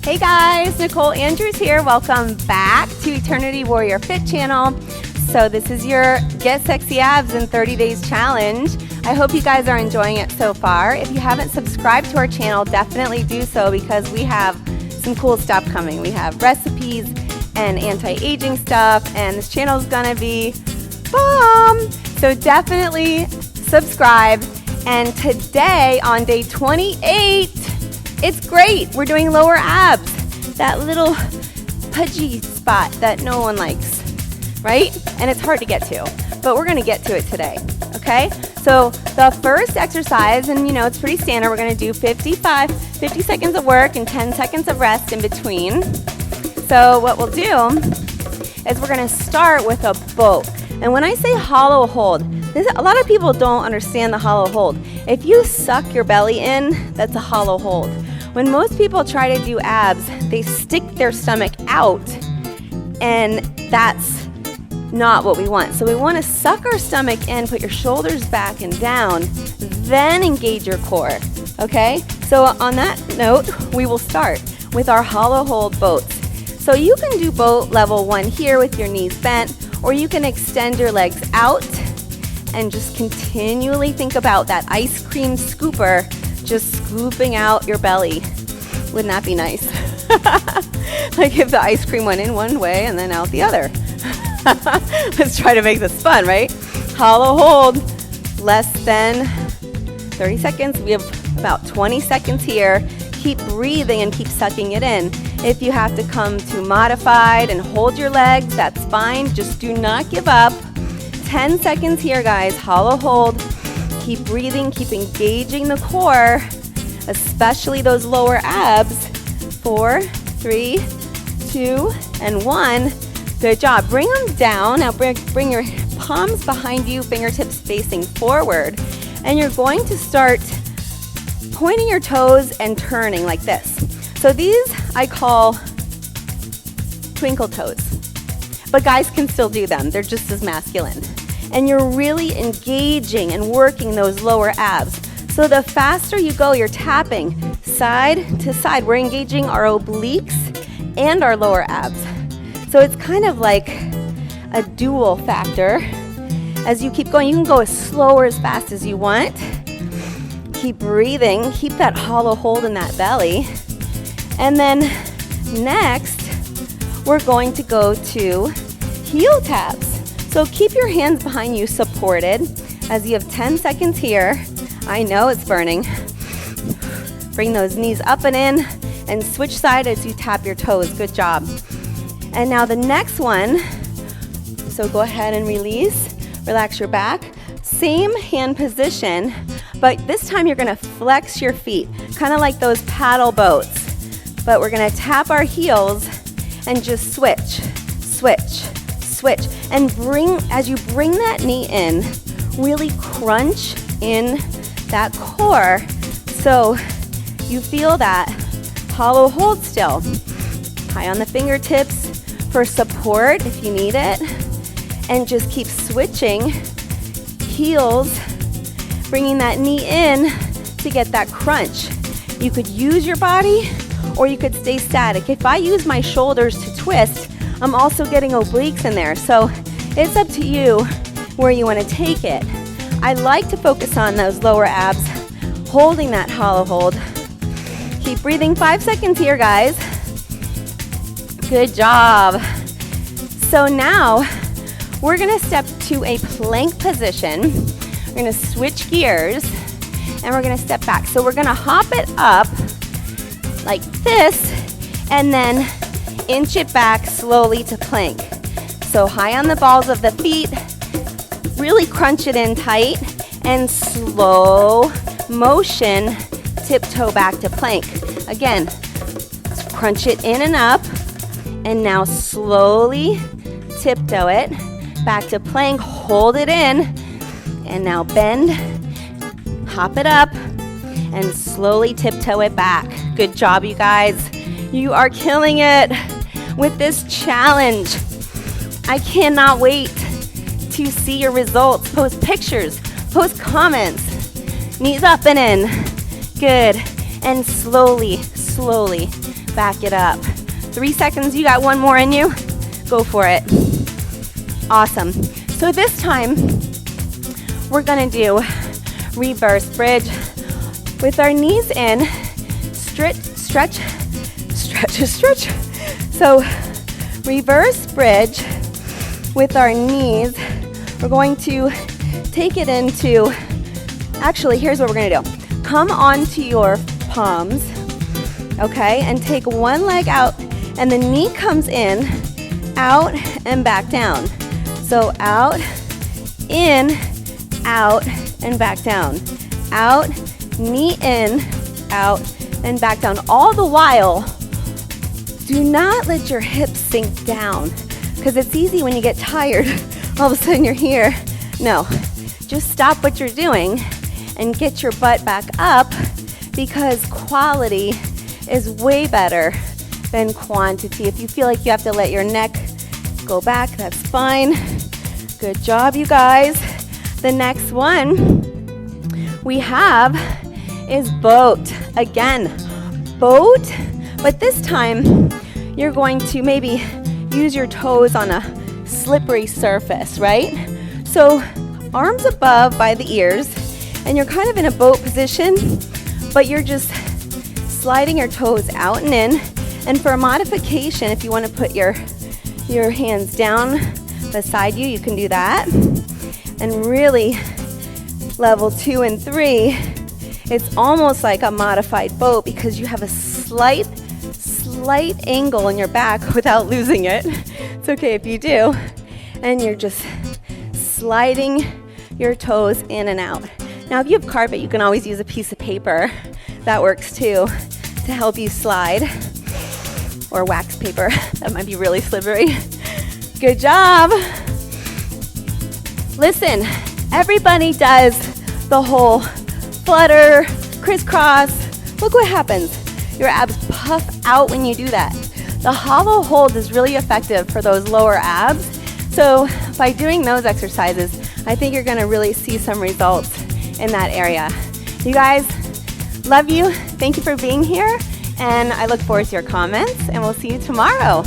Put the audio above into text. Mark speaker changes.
Speaker 1: Hey guys, Nicole Andrews here. Welcome back to Eternity Warrior Fit channel. So this is your Get Sexy Abs in 30 Days challenge. I hope you guys are enjoying it so far. If you haven't subscribed to our channel, definitely do so because we have some cool stuff coming. We have recipes and anti-aging stuff, and this channel is gonna be bomb. So definitely subscribe. And today on day 28, it's great. We're doing lower abs, that little pudgy spot that no one likes, right? And it's hard to get to, but we're gonna get to it today, okay? So the first exercise, and you know, it's pretty standard, we're gonna do 50 seconds of work and 10 seconds of rest in between. So what we'll do is we're gonna start with a boat. And when I say hollow hold, a lot of people don't understand the hollow hold. If you suck your belly in, that's a hollow hold. When most people try to do abs, they stick their stomach out, and that's not what we want. So we want to suck our stomach in, put your shoulders back and down, then engage your core, okay? So on that note, we will start with our hollow hold boats. So you can do boat level 1 here with your knees bent, or you can extend your legs out and just continually think about that ice cream scooper just scooping out your belly. Wouldn't that be nice? Like if the ice cream went in one way and then out the other. Let's try to make this fun, right? Hollow hold, less than 30 seconds. We have about 20 seconds here. Keep breathing and keep sucking it in. If you have to come to modified and hold your legs, that's fine. Just do not give up. 10 seconds here, guys. Hollow hold. Keep breathing, keep engaging the core, especially those lower abs. 4, 3, 2, and 1. Good job. Bring them down. Now bring your palms behind you, fingertips facing forward. And you're going to start pointing your toes and turning like this. So these I call twinkle toes. But guys can still do them. They're just as masculine. And you're really engaging and working those lower abs. So the faster you go, you're tapping side to side. We're engaging our obliques and our lower abs. So it's kind of like a dual factor. As you keep going, you can go as slow or as fast as you want. Keep breathing, keep that hollow hold in that belly. And then next, we're going to go to heel taps. So keep your hands behind you supported as you have 10 seconds here. I know it's burning. Bring those knees up and in and switch side as you tap your toes. Good job. And now the next one, so go ahead and release, relax your back. Same hand position, but this time you're gonna flex your feet, kind of like those paddle boats. But we're gonna tap our heels and just switch, switch, switch. And as you bring that knee in, really crunch in that core so you feel that hollow hold still. High on the fingertips for support if you need it. And just keep switching heels, bringing that knee in to get that crunch. You could use your body or you could stay static. If I use my shoulders to twist, I'm also getting obliques in there. So it's up to you where you want to take it. I like to focus on those lower abs, holding that hollow hold. Keep breathing. 5 seconds here, guys. Good job. So now we're gonna step to a plank position. We're gonna switch gears and we're gonna step back. So we're gonna hop it up like this and then inch it back slowly to plank. So high on the balls of the feet, really crunch it in tight and slow motion tiptoe back to plank. Again, crunch it in and up, And now slowly tiptoe it back to plank. Hold it in. And now bend. Hop it up. And slowly tiptoe it back. Good job, you guys. You are killing it with this challenge. I cannot wait to see your results. Post pictures. Post comments. Knees up and in. Good. And slowly, slowly back it up. 3 seconds. You got one more in you. Go for it. Awesome. So this time, we're going to do reverse bridge with our knees in. Stretch, stretch, stretch, stretch. So reverse bridge with our knees. We're going to take it into, actually, here's what we're going to do. Come onto your palms, okay, and take one leg out, and the knee comes in, out, and back down. So out, in, out, and back down. Out, knee in, out, and back down. All the while, do not let your hips sink down, because it's easy when you get tired. All of a sudden you're here. No, just stop what you're doing and get your butt back up, because quality is way better than quantity. If you feel like you have to let your neck go back, that's fine. Good job, you guys. The next one we have is boat. Again, boat, but this time you're going to maybe use your toes on a slippery surface, right? So arms above by the ears, and you're kind of in a boat position, but you're just sliding your toes out and in. And for a modification, if you want to put your hands down beside you, you can do that. And really, level 2 and 3, it's almost like a modified boat, because you have a slight angle in your back without losing it. It's okay if you do. And you're just sliding your toes in and out. Now, if you have carpet, you can always use a piece of paper. That works too, to help you slide. Or wax paper. That might be really slippery. Good job. Listen, everybody does the whole flutter, crisscross. Look what happens. Your abs puff out when you do that. The hollow hold is really effective for those lower abs. So by doing those exercises, I think you're gonna really see some results in that area. You guys, love you. Thank you for being here. And I look forward to your comments, and we'll see you tomorrow.